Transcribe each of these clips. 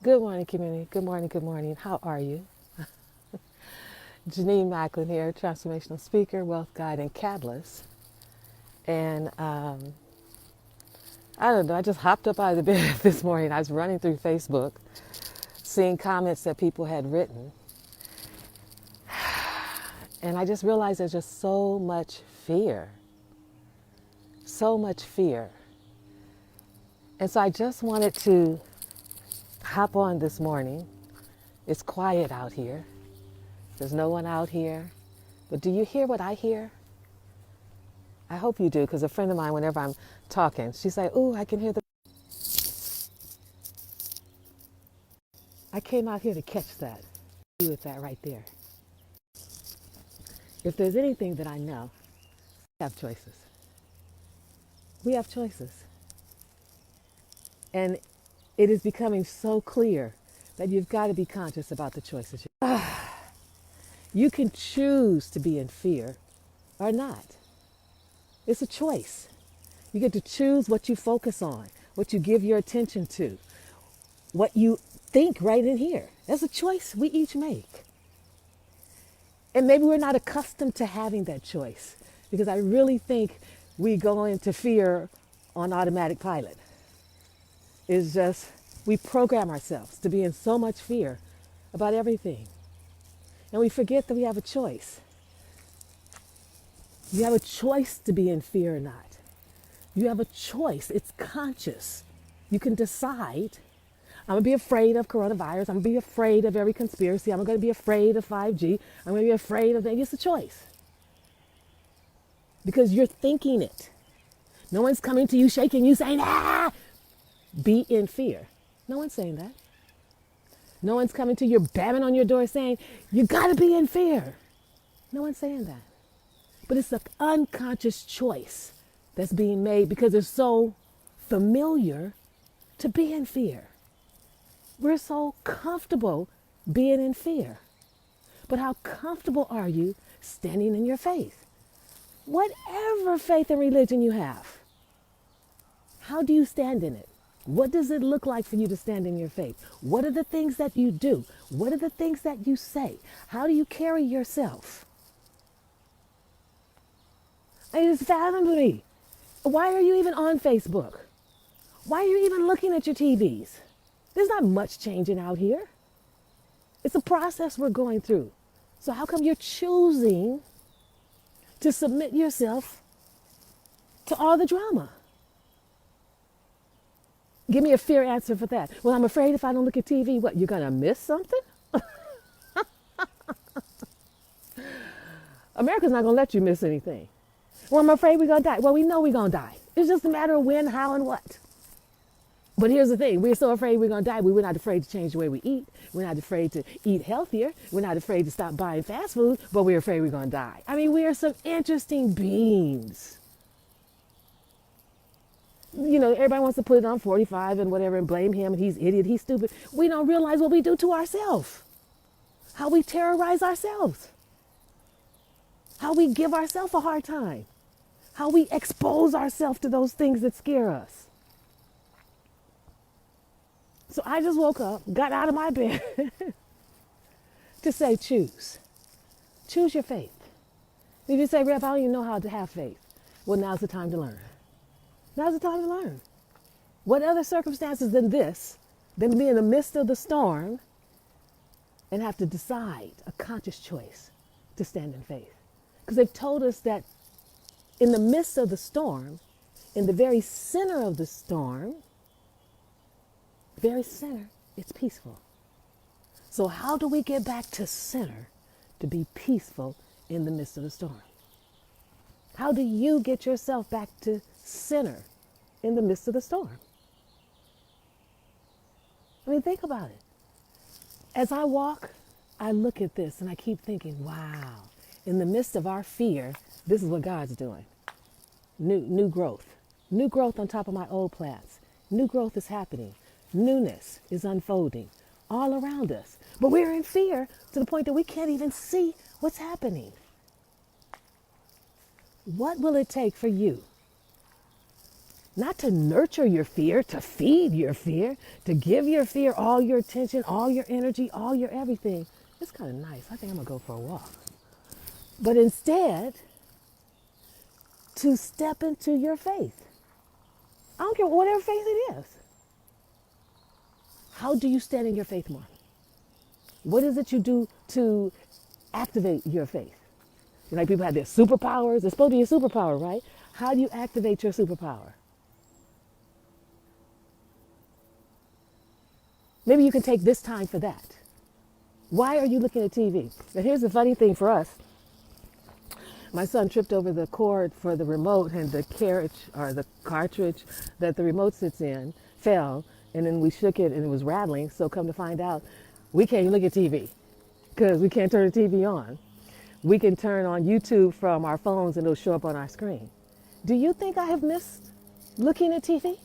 Good morning, community. Good morning, good morning. How are you? Jenenne Macklin here, transformational speaker, wealth guide, and catalyst. And I don't know, I just hopped up out of the bed this morning. I was running through Facebook, seeing comments that people had written. And I just realized there's just so much fear. So much fear. And so I just wanted to hop on this morning. It's quiet out here. There's no one out here. But do you hear what I hear? I hope you do, because a friend of mine, whenever I'm talking, she's like, ooh, I can hear the... I came out here to catch that. With that right there. If there's anything that I know, we have choices. We have choices. And it is becoming so clear that you've got to be conscious about the choices. You can choose to be in fear or not. It's a choice. You get to choose what you focus on, what you give your attention to, what you think right in here. That's a choice we each make. And maybe we're not accustomed to having that choice, because I really think we go into fear on automatic pilot. It's just, we program ourselves to be in so much fear about everything. And we forget that we have a choice. You have a choice to be in fear or not. You have a choice. It's conscious. You can decide, I'm going to be afraid of coronavirus. I'm going to be afraid of every conspiracy. I'm going to be afraid of 5G. I'm going to be afraid of that. It's a choice. Because you're thinking it. No one's coming to you, shaking you, saying, ah! Be in fear. No one's saying that. No one's coming to you, bamming on your door saying, you got to be in fear. No one's saying that. But it's an unconscious choice that's being made because it's so familiar to be in fear. We're so comfortable being in fear. But how comfortable are you standing in your faith? Whatever faith and religion you have, how do you stand in it? What does it look like for you to stand in your faith? What are the things that you do? What are the things that you say? How do you carry yourself? It just fathomed me. Why are you even on Facebook? Why are you even looking at your TVs? There's not much changing out here. It's a process we're going through. So how come you're choosing to submit yourself to all the drama? Give me a fair answer for that. Well, I'm afraid if I don't look at TV, what, you're going to miss something? America's not going to let you miss anything. Well, I'm afraid we're going to die. Well, we know we're going to die. It's just a matter of when, how, and what. But here's the thing. We're so afraid we're going to die. We're not afraid to change the way we eat. We're not afraid to eat healthier. We're not afraid to stop buying fast food, but we're afraid we're going to die. I mean, we are some interesting beings. You know, everybody wants to put it on 45 and whatever and blame him and he's idiot, he's stupid. We don't realize what we do to ourselves. How we terrorize ourselves. How we give ourselves a hard time. How we expose ourselves to those things that scare us. So I just woke up, got out of my bed to say choose. Choose your faith. If you say, Rep, I don't even know how to have faith. Well, now's the time to learn. Now's the time to learn. What other circumstances than this, than to be in the midst of the storm and have to decide a conscious choice to stand in faith? Because they've told us that in the midst of the storm, in the very center of the storm, very center, it's peaceful. So how do we get back to center to be peaceful in the midst of the storm? How do you get yourself back to center in the midst of the storm? I mean, think about it. As I walk, I look at this and I keep thinking, wow, in the midst of our fear, this is what God's doing. New growth. New growth on top of my old plants. New growth is happening. Newness is unfolding all around us. But we're in fear to the point that we can't even see what's happening. What will it take for you Not to nurture your fear, to feed your fear, to give your fear all your attention, all your energy, all your everything. It's kind of nice. I think I'm going to go for a walk. But instead, to step into your faith. I don't care whatever faith it is. How do you stand in your faith more? What is it you do to activate your faith? Like people have their superpowers. It's supposed to be a superpower, right? How do you activate your superpower? Maybe you can take this time for that. Why are you looking at TV? Now here's the funny thing for us. My son tripped over the cord for the remote, and the cartridge that the remote sits in fell, and then we shook it and it was rattling. So come to find out, we can't even look at TV because we can't turn the TV on. We can turn on YouTube from our phones and it'll show up on our screen. Do you think I have missed looking at TV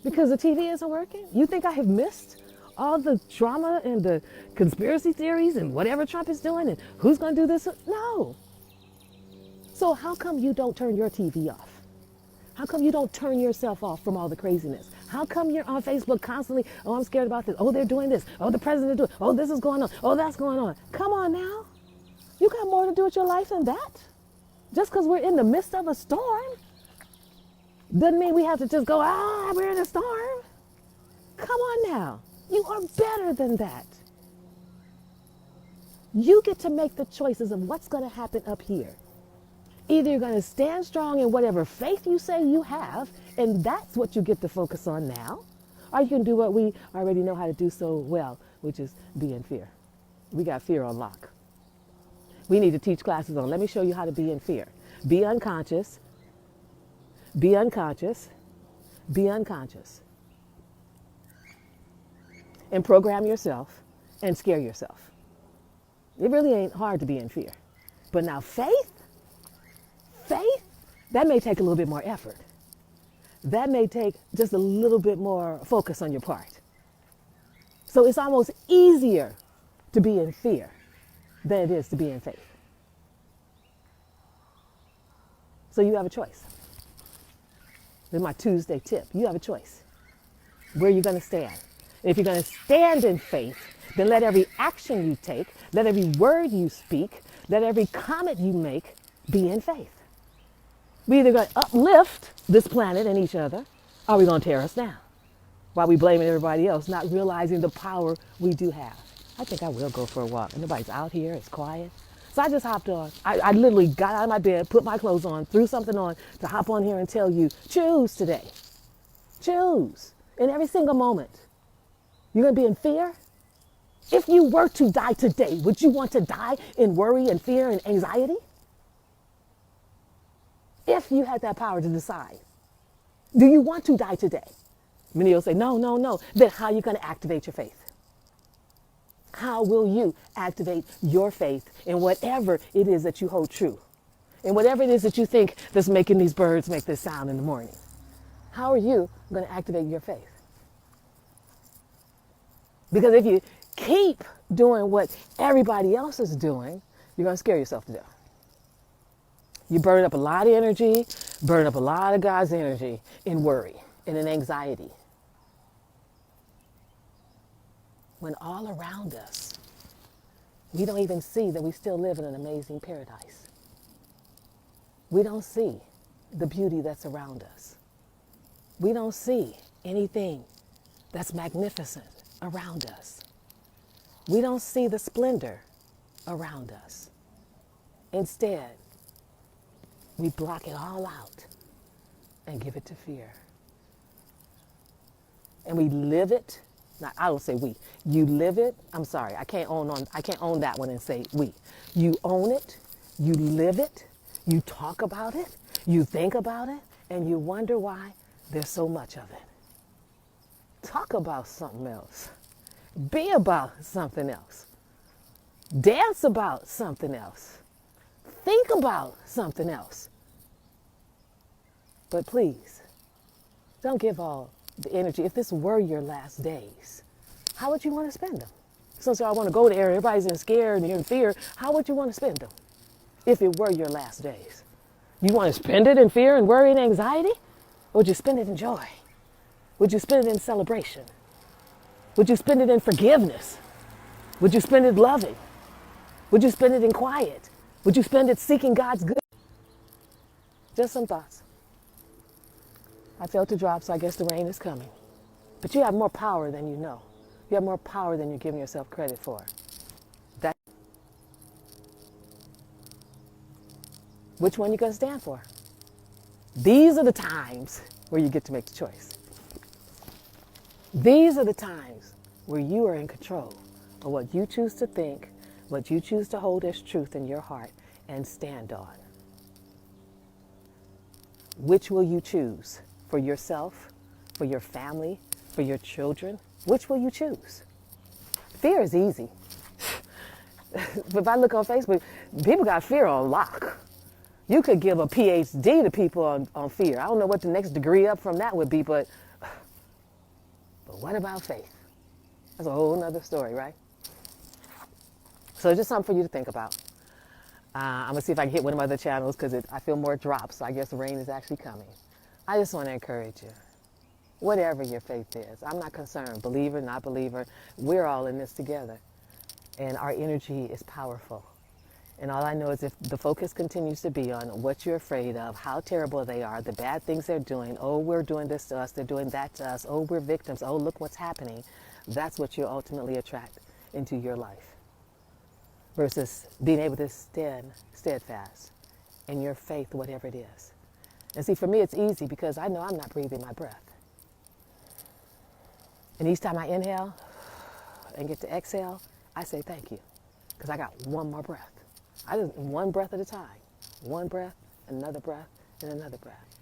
because the TV isn't working? You think I have missed all the drama and the conspiracy theories and whatever Trump is doing and who's going to do this? No. So how come you don't turn your TV off? How come you don't turn yourself off from all the craziness? How come you're on Facebook constantly, oh, I'm scared about this. Oh, they're doing this. Oh, the president is doing, oh, this is going on. Oh, that's going on. Come on now. You got more to do with your life than that. Just because we're in the midst of a storm doesn't mean we have to just go, we're in a storm. Come on now. You are better than that. You get to make the choices of what's going to happen up here. Either you're going to stand strong in whatever faith you say you have, and that's what you get to focus on now, or you can do what we already know how to do so well, which is be in fear. We got fear on lock. We need to teach classes on, let me show you how to be in fear. Be unconscious, be unconscious, be unconscious. And program yourself and scare yourself. It really ain't hard to be in fear. But now faith, that may take a little bit more effort. That may take just a little bit more focus on your part. So it's almost easier to be in fear than it is to be in faith. So you have a choice. This is my Tuesday tip. You have a choice. Where are you going to stand? If you're going to stand in faith, then let every action you take, let every word you speak, let every comment you make be in faith. We're either going to uplift this planet and each other, or we're going to tear us down while we blaming everybody else, not realizing the power we do have. I think I will go for a walk. Nobody's out here. It's quiet. So I just hopped on. I literally got out of my bed, put my clothes on, threw something on to hop on here and tell you, choose today. Choose. In every single moment. You're going to be in fear? If you were to die today, would you want to die in worry and fear and anxiety? If you had that power to decide, do you want to die today? Many will say, no. Then how are you going to activate your faith? How will you activate your faith in whatever it is that you hold true? And whatever it is that you think that's making these birds make this sound in the morning? How are you going to activate your faith? Because if you keep doing what everybody else is doing, you're going to scare yourself to death. You burn up a lot of energy, burn up a lot of God's energy in worry and in anxiety. When all around us, we don't even see that we still live in an amazing paradise. We don't see the beauty that's around us. We don't see anything that's magnificent around us. We don't see the splendor around us. Instead, we block it all out and give it to fear. And we live it. Now, I don't say we. You live it. I'm sorry. I can't own that one and say we. You own it. You live it. You talk about it. You think about it. And you wonder why there's so much of it. Talk about something else. Be about something else. Dance about something else. Think about something else. But please, don't give all the energy. If this were your last days, how would you want to spend them? So I want to go there, everybody's in scared and in fear. How would you want to spend them if it were your last days? You want to spend it in fear and worry and anxiety? Or would you spend it in joy? Would you spend it in celebration? Would you spend it in forgiveness? Would you spend it loving? Would you spend it in quiet? Would you spend it seeking God's good? Just some thoughts. I felt a drop, so I guess the rain is coming. But you have more power than you know. You have more power than you're giving yourself credit for. Which one you going to stand for? These are the times where you get to make the choice. These are the times where you are in control of what you choose to think, what you choose to hold as truth in your heart and stand on. Which will you choose for yourself, for your family, for your children? Which will you choose? Fear is easy. But if I look on Facebook, people got fear on lock. You could give a PhD to people on fear. I don't know what the next degree up from that would be, but what about faith? That's a whole nother story, right? So just something for you to think about. I'm going to see if I can hit one of my other channels because I feel more drops, so I guess the rain is actually coming. I just want to encourage you. Whatever your faith is, I'm not concerned. Believer, not believer, we're all in this together. And our energy is powerful. And all I know is if the focus continues to be on what you're afraid of, how terrible they are, the bad things they're doing, oh, we're doing this to us, they're doing that to us, oh, we're victims, oh, look what's happening, that's what you'll ultimately attract into your life. Versus being able to stand steadfast in your faith, whatever it is. And see, for me, it's easy because I know I'm not breathing my breath. And each time I inhale and get to exhale, I say thank you because I got one more breath. I just one breath at a time. One breath, another breath, and another breath.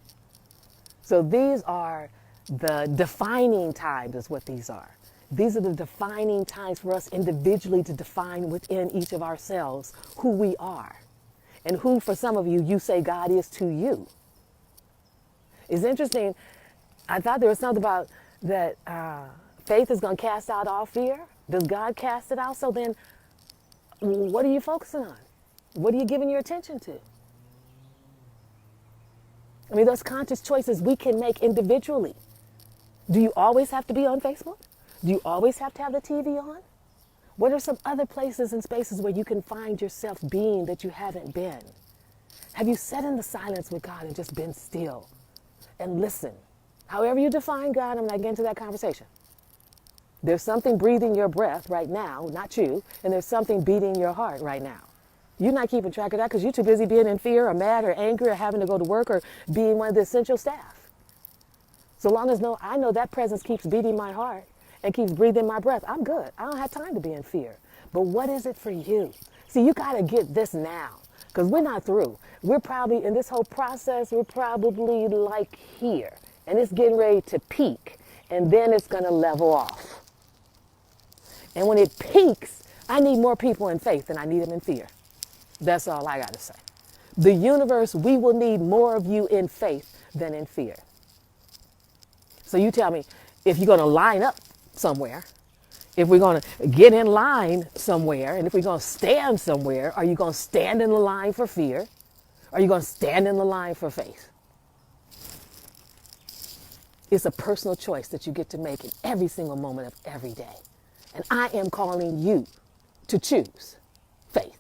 So these are the defining times is what these are. These are the defining times for us individually to define within each of ourselves who we are. And who, for some of you, you say God is to you. It's interesting. I thought there was something about that faith is going to cast out all fear. Does God cast it out? So then what are you focusing on? What are you giving your attention to? I mean, those conscious choices we can make individually. Do you always have to be on Facebook? Do you always have to have the TV on? What are some other places and spaces where you can find yourself being that you haven't been? Have you sat in the silence with God and just been still and listen? However you define God, I'm not getting into that conversation. There's something breathing your breath right now, not you, and there's something beating your heart right now. You're not keeping track of that because you're too busy being in fear or mad or angry or having to go to work or being one of the essential staff. So long as I know that presence keeps beating my heart and keeps breathing my breath, I'm good. I don't have time to be in fear. But what is it for you? See, you got to get this now because we're not through. We're probably, in this whole process, we're probably like here. And it's getting ready to peak. And then it's going to level off. And when it peaks, I need more people in faith than I need them in fear. That's all I got to say. The universe, we will need more of you in faith than in fear. So you tell me, if you're going to line up somewhere, if we're going to get in line somewhere, and if we're going to stand somewhere, are you going to stand in the line for fear? Are you going to stand in the line for faith? It's a personal choice that you get to make in every single moment of every day. And I am calling you to choose faith.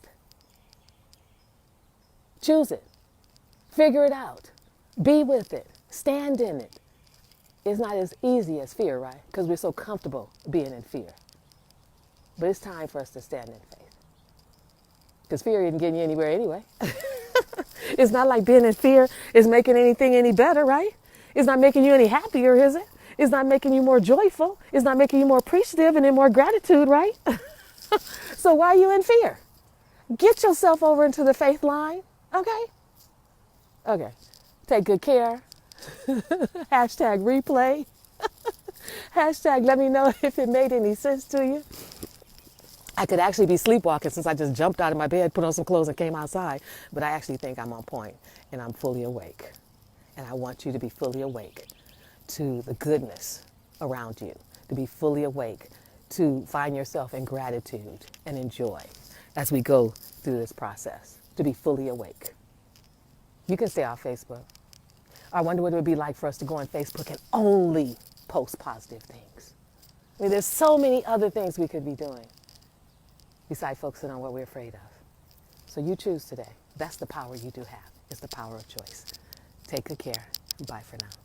Choose it. Figure it out. Be with it. Stand in it. It's not as easy as fear, right? Because we're so comfortable being in fear. But it's time for us to stand in faith. Because fear isn't getting you anywhere anyway. It's not like being in fear is making anything any better, right? It's not making you any happier, is it? It's not making you more joyful. It's not making you more appreciative and in more gratitude, right? So why are you in fear? Get yourself over into the faith line, okay? Okay. Take good care. Hashtag replay. Hashtag let me know if it made any sense to you. I could actually be sleepwalking since I just jumped out of my bed, put on some clothes and came outside. But I actually think I'm on point and I'm fully awake. And I want you to be fully awake to the goodness around you, to be fully awake, to find yourself in gratitude and in joy as we go through this process, to be fully awake. You can stay off Facebook. I wonder what it would be like for us to go on Facebook and only post positive things. I mean, there's so many other things we could be doing besides focusing on what we're afraid of. So you choose today. That's the power you do have. It's the power of choice. Take good care. Bye for now.